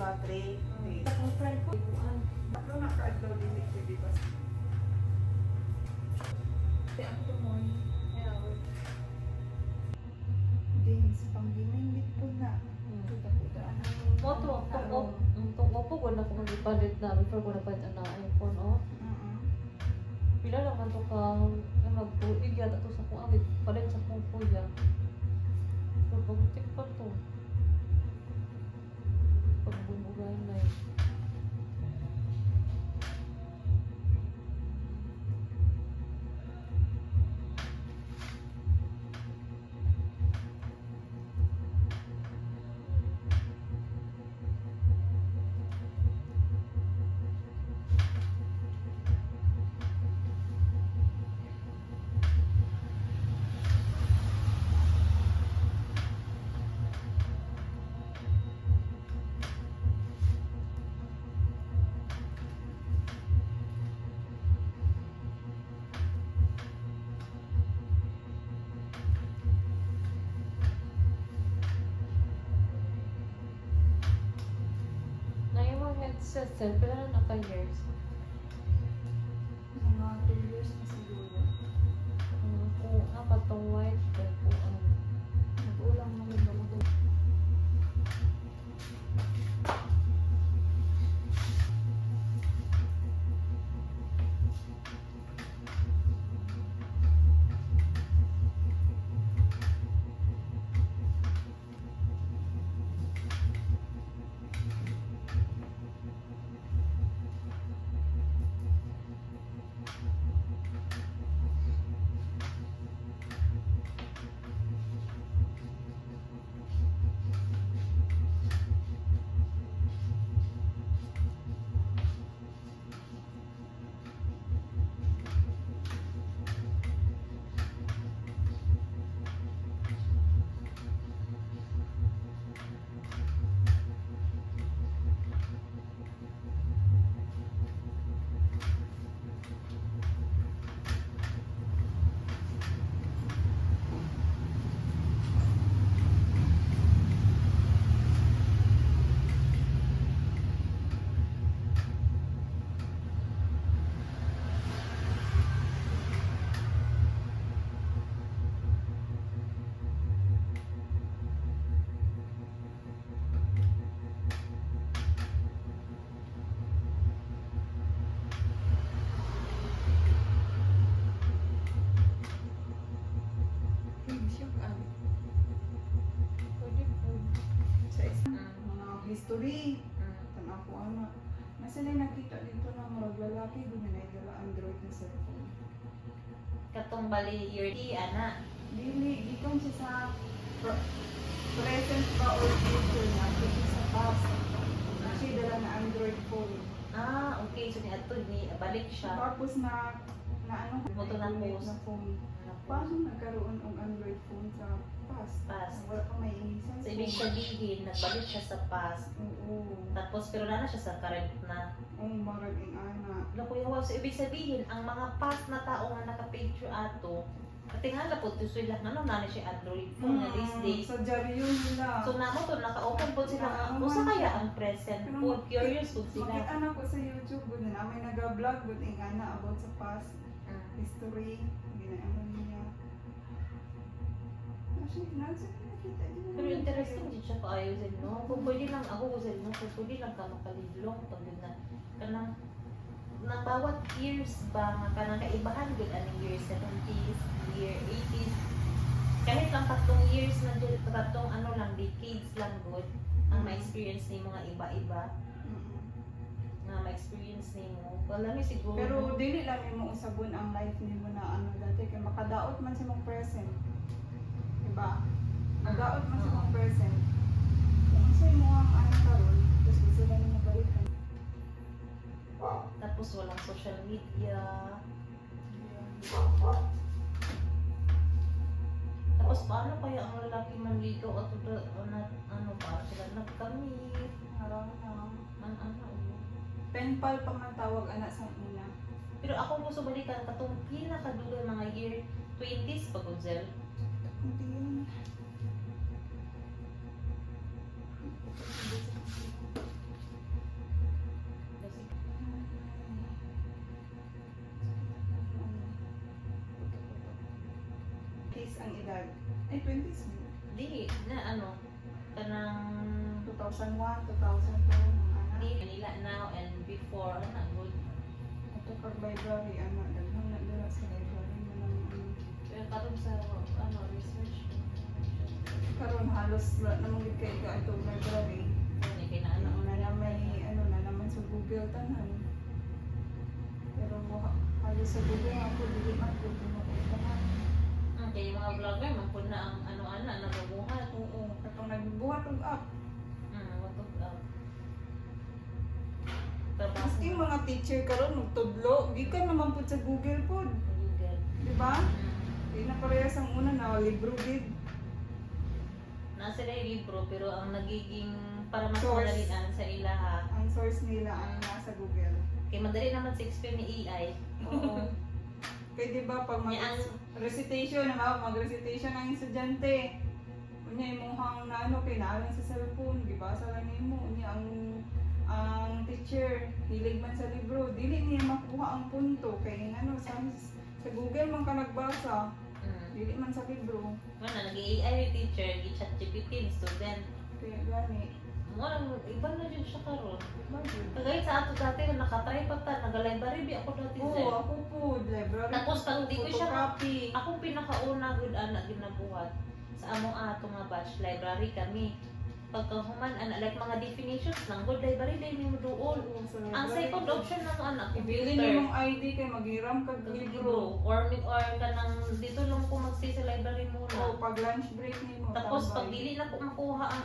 ba? 3. Ang friend ko, Ako naka-adlaw din ito, di ba? ang tumoy. Din, sa panggining dito na. Kuda-kudaan. Moto, po ko na kung ipalit na before ko napalit ang iPhone, oh. Pila lang man to ka magbuig yata to sa kung agit palit sa kong kuya. So, pag-check pa to. Pagbubugay na yun. Na yung mga headset, pila na naka-years. Mga 2 years na siguro. Kung apat tong white, kaya po Nag-ulang mo yung bago. pwede po. Sa isang mga history. Tanaw ko ano. Nasa na nakita dito na mga lalaki guminay dala Android na cellphone. Katong bali year di ana. Dili, gitong siya sa present ba or future na. Kasi sa past. Kasi dala na Android phone. Ah, okay. So ni ato ni balik siya. Tapos na ano, Moto na ulit post. na phone. Paano nagkaroon ng Android phone sa past? Past. Wala pa may inisan. So ibig sabihin nagbalik siya sa past. Oo. Tapos pero na siya sa current na. Oo, marag ang ana. Nakuya wow. So ibig sabihin ang mga past na tao nga naka-picture ato katingala po to sila ano na siya Android phone nga these days. Sa jari yun nila. So namo to naka-open po sila. Usa kaya ang present po curious po sila. Makita na ko sa YouTube, gud na may nag-vlog gud ang ana about sa past history. Ginaaman niya. Nasa nakita din. Pero interesting din siya kaayo sa no. Kung pwede lang ako sa no, kung pwede lang ka makalidlong pag na kanang na bawat years ba nga kanang kaibahan gud aning year 70s, year 80s. Kahit lang tatlong years na dyan, tatlong ano lang decades lang gud ang ma-experience ni mga iba-iba na ma-experience nimo. Wala mi siguro. Pero dili lang mo usabon ang life nimo na ano dati kay makadaot man sa mong present. Diba? Magaot man sa mong present. Kung sa mo ang ano karon, tapos gusto lang mo balikan. Tapos walang social media. Tapos paano kaya ang lalaki manligaw at ano para sila nagkamit? Ano. Penpal pa man tawag anak sa una. Pero ako gusto balikan katong pinakadugay mga year 20s pag Zel. Hindi yun. 20s ang edad. Ay, 20s. Di, na ano, kanang 2001, 2002, mga anak. di Manila now and before, ano, good. Ito pag library, ano, daghang na dala sa library mo ng ano. Pero karon sa, ano, research, Karon halos namang gid kay ka itong library. hindi kinaano. Ano na may ano na naman sa Google tanan. Pero halos sa Google ako dili man ko tinukuhan. Kaya yung mga vlogger, mapun na ang ano-ana, nagabuhat. Oo, katong nagbuhat og app. Watog up. Trabaho Maski yung mga teacher karon magtudlo, gikan naman pud sa Google pod, Google. di ba? Di na parehas ang una na libro gid. Nasa na yung libro, pero ang nagiging para mas Source. madalian sa ilaha. Ang source nila ang nasa Google. Kaya madali naman sa explain ni AI. Oo. Kaya di ba pag recitation, mag-recitation ang estudyante. Unya imong na ano kay naalang sa cellphone, di ba? Sa lang nimo unya ang teacher hilig man sa libro, dili niya makuha ang punto kay ano sa Google man ka nagbasa, dili man sa libro. Ano, nag-AI yung teacher, gi-chat GPT yung student. Kaya gani. Ano, iba na din siya karon. Bagay. Kagaya sa ato dati na nakatry pa ta, nag-library di ako dati Oo, Zen. ako po, library. Tapos pag di ko siya photocopy. Akong pinakauna good anak ginabuhat sa amo ato nga batch library kami. Pagkahuman ana like mga definitions ng good library day mo duol. Oo, sa Ang library. second option na mo anak Ibili computer. niyo yung ID kay maghiram kag libro. Or kanang dito lang ko magstay sa library muna. O pag lunch break nimo. Tapos tambay. pag dili na ko makuha ang